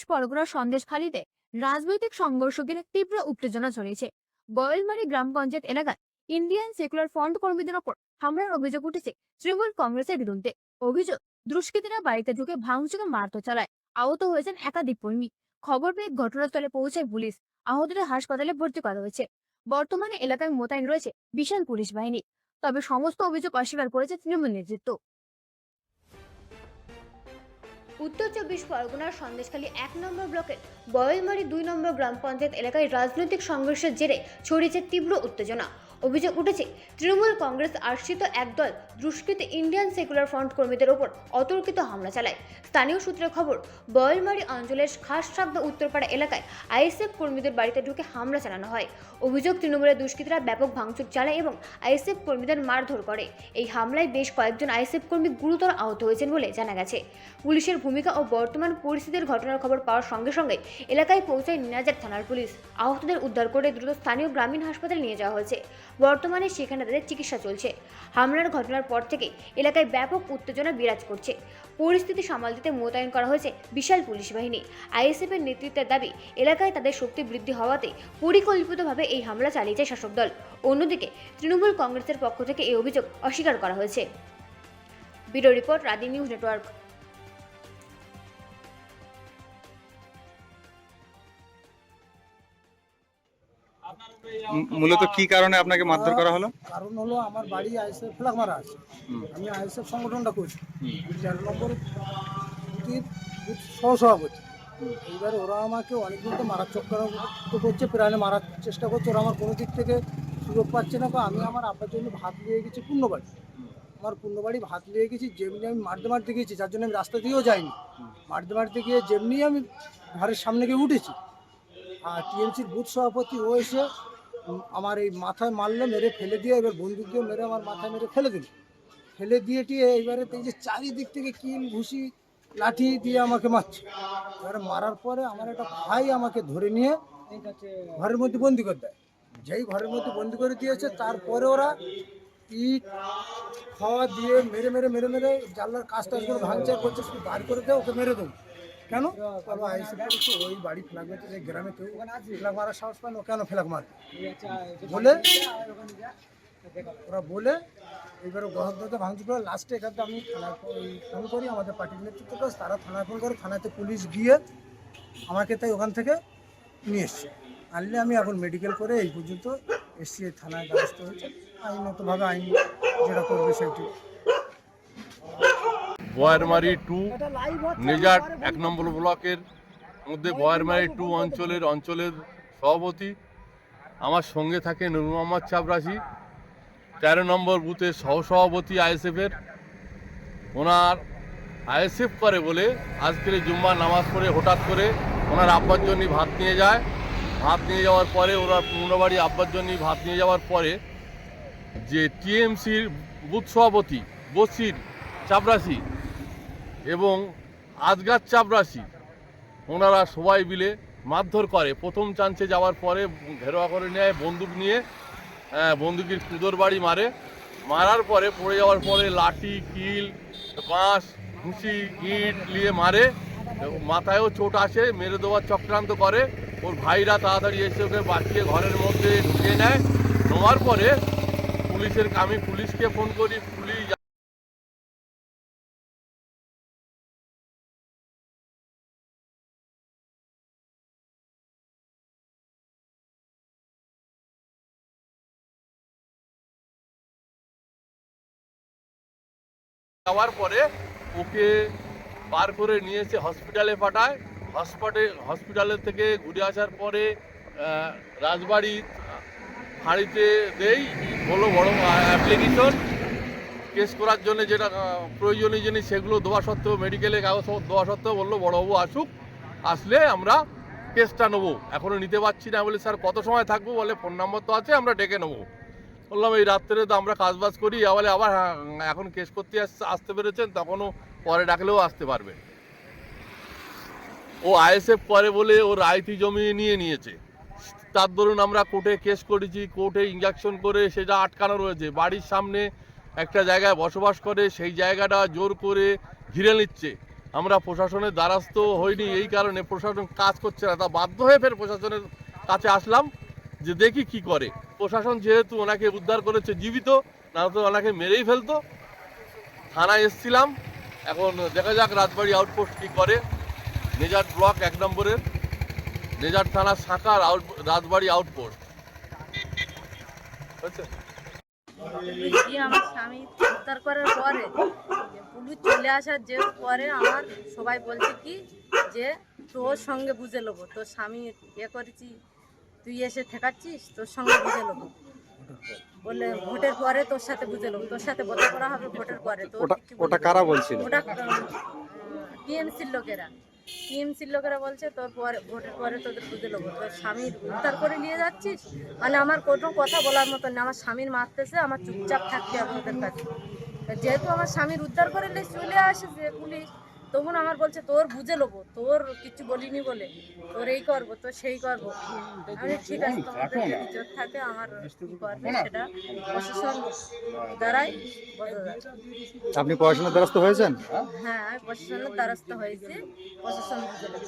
পরগনার সন্দেশখালীতে রাজনৈতিক সংঘর্ষ ঘিরে তীব্র উত্তেজনা ছড়িয়েছে। বয়েলমারি গ্রাম পঞ্চায়েত এলাকায় ইন্ডিয়ান সেকুলার ফ্রন্ট কর্মীদের ওপর হামলার অভিযোগ উঠেছে তৃণমূল কংগ্রেসের বিরুদ্ধে। অভিযোগ, দুষ্কৃতীরা বাড়িতে ঢুকে ভাঙচুরে মারধর চালায়। আহত হয়েছেন একাধিক কর্মী। খবর পেয়ে ঘটনাস্থলে পৌঁছায় পুলিশ। আহতদের হাসপাতালে ভর্তি করা হয়েছে। বর্তমানে এলাকায় মোতায়েন রয়েছে বিশাল পুলিশ বাহিনী। তবে সমস্ত অভিযোগ অস্বীকার করেছে তৃণমূল নেতৃত্ব। উত্তর চব্বিশ পরগনার সন্দেশখালী ১ নম্বর ব্লকের বয়েলমারি ২ নম্বর গ্রাম পঞ্চায়েত এলাকায় রাজনৈতিক সংঘর্ষের জেরে ছড়িয়েছে তীব্র উত্তেজনা। অভিযোগ উঠেছে তৃণমূল কংগ্রেস আশ্রিত একদল দুষ্কৃতী ইন্ডিয়ান সেকুলার ফ্রন্ট কর্মীদের ওপর অতর্কিত হামলা চালায়। স্থানীয় সূত্রের খবর, বয়েলমারি অঞ্চলের খাসসাগদা উত্তরপাড়া এলাকায় আইএসএফ কর্মীদের বাড়িতে ঢুকে হামলা চালানো হয়। অভিযোগ, তৃণমূলের দুষ্কৃতীরা ব্যাপক ভাঙচুর চালায় এবং আইএসএফ কর্মীদের মারধর করে। এই হামলায় বেশ কয়েকজন আইএসএফ কর্মী গুরুতর আহত হয়েছেন বলে জানা গেছে। পুলিশের ভূমিকা ও বর্তমান পরিস্থিতির ঘটনার খবর পাওয়ার সঙ্গে সঙ্গে এলাকায় পৌঁছায় নিনাজার থানার পুলিশ। আহতদের উদ্ধার করে দ্রুত স্থানীয় গ্রামীণ হাসপাতালে নিয়ে যাওয়া হয়েছে। বর্তমানে সেখানে তাদের চিকিৎসা চলছে। হামলার ঘটনার পর থেকে এলাকায় ব্যাপক উত্তেজনা বিরাজ করছে। পরিস্থিতি সামাল দিতে মোতায়েন করা হয়েছে বিশাল পুলিশ বাহিনী। আইএসএফের নেতৃত্বের দাবি, এলাকায় তাদের শক্তি বৃদ্ধি হওয়াতে পরিকল্পিতভাবে এই হামলা চালিয়েছে শাসক দল। অন্যদিকে তৃণমূল কংগ্রেসের পক্ষ থেকে এই অভিযোগ অস্বীকার করা হয়েছে। ব্যুরো রিপোর্ট, রাদি নিউজ নেটওয়ার্ক। মূলত কি কারণে আপনাকে মারধর করা হলো? কারণ হলো আমার বাড়ি আইএসএফ ফ্ল্যাগ মারা আছে। আমি আইএসএফ সংগঠনটা করছি, ১৩ নম্বর বুথ সহসভাপতি। এইবার ওরা আমাকে অনেকদিন তো মারার চক্রান্ত করছে, প্রাণে মারার চেষ্টা করছে। ওরা আমার কোনো দিক থেকে সুযোগ পাচ্ছে না। আমি আমার আব্বার জন্য ভাত নিয়ে গেছি পূর্ণবাড়ি। আমার পূর্ণবাড়ি ভাত নিয়ে গেছি, যেমনি আমি মারতে গিয়েছি, যার জন্য আমি রাস্তা দিয়েও যাইনি। মারতে গিয়ে যেমনি আমি ঘরের সামনে গিয়ে উঠেছি, আর টিএমসির বুথ সভাপতি ও এসে আমার এই মাথায় মারলো, মেরে ফেলে দিয়ে, এবার বন্দুক দিয়ে মেরে আমার মাথায় মেরে ফেলে দিল। ফেলে দিয়ে এইবারে এই যে চারিদিক থেকে কিল ঘুষি লাঠি দিয়ে আমাকে মারছে। এবারে মারার পরে আমার একটা ভাই আমাকে ধরে নিয়ে ঘরের মধ্যে বন্দি করে দেয়। যেই ঘরের মধ্যে বন্দি করে দিয়েছে, তারপরে ওরা ইট খাওয়া দিয়ে মেরে জানলার কাজ টাজগুলো ভাঙচুর করছে, শুধু বার করে দেয়, ওকে মেরে দেবো। কেন? কারণ আইসি ওই বাড়ি ফ্ল্যাগ মারতে, যে গ্রামে কেউ ফ্ল্যাগ মারার সাহস পায় না, কেন ফ্ল্যাগ মারবে বলে ওরা বলে এইবারে গহদ্দাতে ভাঙচুর করে। লাস্টে এখানে আমি থানায় ফোন করি, আমাদের পার্টির নেতৃত্বকে, তারা থানায় ফোন করে, থানাতে পুলিশ গিয়ে আমাকে তাই ওখান থেকে নিয়ে এসছে। আনলে আমি এখন মেডিকেল করে এই পর্যন্ত এসছি, থানায় ব্যবস্থা হয়েছে। আইনতভাবে আইন যেটা করবে সেটি। বয়েরমারি 2 নেজাট 1 নম্বর ব্লকের মধ্যে বয়েরমারি 2 অঞ্চলের সভাপতি। আমার সঙ্গে থাকে নূর মোহাম্মদ চাবরাশি, 13 নম্বর বুথের সহসভাপতি আইএসএফের। ওনার আইএসএফ করে বলে আজকের জুম্মার নামাজ পড়ে হঠাৎ করে ওনার আব্বার জন্য ভাত নিয়ে যায়। ভাত নিয়ে যাওয়ার পরে ওনার পূর্ণবাড়ি আব্বার জন্য ভাত নিয়ে যাওয়ার পরে যে টিএমসির বুথ সভাপতি বসির চাবরাশি এবং আজগার চাবরাশি, ওনারা সবাই মিলে মারধর করে। প্রথম চান্সে যাওয়ার পরে ঘেরোয়া করে নেয়, বন্দুক নিয়ে বন্দুকের কুদর বাড়ি মারে। মারার পরে পড়ে যাওয়ার পরে লাঠি, কিল, বাঁশ, ঘুষি, ইট নিয়ে মারে। মাথায়ও চোট আসে, মেরে দেওয়ার চক্রান্ত করে। ওর ভাইরা তাড়াতাড়ি এসে ওকে বাঁচিয়ে ঘরের মধ্যে ঢুকিয়ে নেয়। নেওয়ার পরে আমি পুলিশকে ফোন করি, পুলিশ যাওয়ার পরে ওকে বার করে নিয়েছে, হসপিটালে পাঠায়। হসপিটালের থেকে ঘুরে আসার পরে রাজবাড়ি ফাঁড়িতে দেই, বলো বড় অ্যাপ্লিকেশন কেস করার জন্য যেটা প্রয়োজনীয় জিনিস সেগুলো দেওয়া সত্ত্বেও, মেডিকেলে কাগজ দেওয়া সত্ত্বেও বললো বড়োবাবু আসুক, আসলে আমরা কেসটা নেবো। এখনও নিতে পারছি না। বলে স্যার কত সময় থাকবো? বলে ফোন নম্বর তো আছে, আমরা ডেকে নেবো। বললাম এই রাত্রে তো আমরা কাজবাজ করি। বলে আবার এখন কেস করতে আসতে পেরেছেন, তখনও পরে ডাকলেও আসতে পারবে। ও আইএসএফ করে বলে ও রায়তি জমি নিয়েছে। তার দরুন আমরা কোর্টে কেস করেছি, কোর্টে ইনজাকশন করে সেটা আটকানো রয়েছে। বাড়ির সামনে একটা জায়গায় বসবাস করে, সেই জায়গাটা জোর করে ঘিরে নিচ্ছে। আমরা প্রশাসনের দ্বারস্থ হইনি, এই কারণে প্রশাসন কাজ করছে না, তা বাধ্য হয়ে ফের প্রশাসনের কাছে আসলাম যে দেখি কি করে। প্রশাসন যেহেতু ওনাকে উদ্ধার করেছে জীবিত, না তো ওনাকে মেরেই ফেলতো। থানায় এসছিলাম, এখন দেখা যাক রাজবাড়ি আউটপোস্ট কি করে। নেজার ব্লক 1 নম্বরের নেজার থানা শাখার রাজবাড়ি আউটপোস্ট বুঝছেন? গিয়ে আমার স্বামী উদ্ধার করার পরে পুলিশ চলে আসার যে পরে আমার সবাই বলছে কি যে তোর সঙ্গে বুঝে নেবো, তোর স্বামী করেছি, তুই এসে ঠেকাচ্ছিস, তোর সঙ্গে বুঝে নেবো বলে ভোটের পরে তোর সাথে বুঝে নেবো, তোর সাথে কথা করা হবে ভোটের পরে। ওটা কারা বলছিল? ওটা টিএমসির লোকেরা বলছে তোর পরে ভোটের পরে তোদের বুঝে নেবো, তোর স্বামীর উদ্ধার করে নিয়ে যাচ্ছিস, মানে আমার কোনো কথা বলার মতো না। আমার স্বামীর মারতেছে, আমার চুপচাপ থাকতে হবে ওদের কাছে। যেহেতু আমার স্বামীর উদ্ধার করে চলে আসে পুলিশ, তখন আমার বলছে তোর বুঝে নেবো, তোর কিছু বলিনি বলে তোর এই করবো, তোর সেই করবো। আমি ঠিক আছে, তোমাদের যদি ইজ্জত থাকে আমার কি করবে সেটা প্রশাসন দ্বারাই বোঝা যায়। আপনি পড়াশোনার দ্বারস্থ হয়েছেন? হ্যাঁ, আমি প্রশাসনের দ্বারস্থ হয়েছি, প্রশাসন বুঝে নেবে।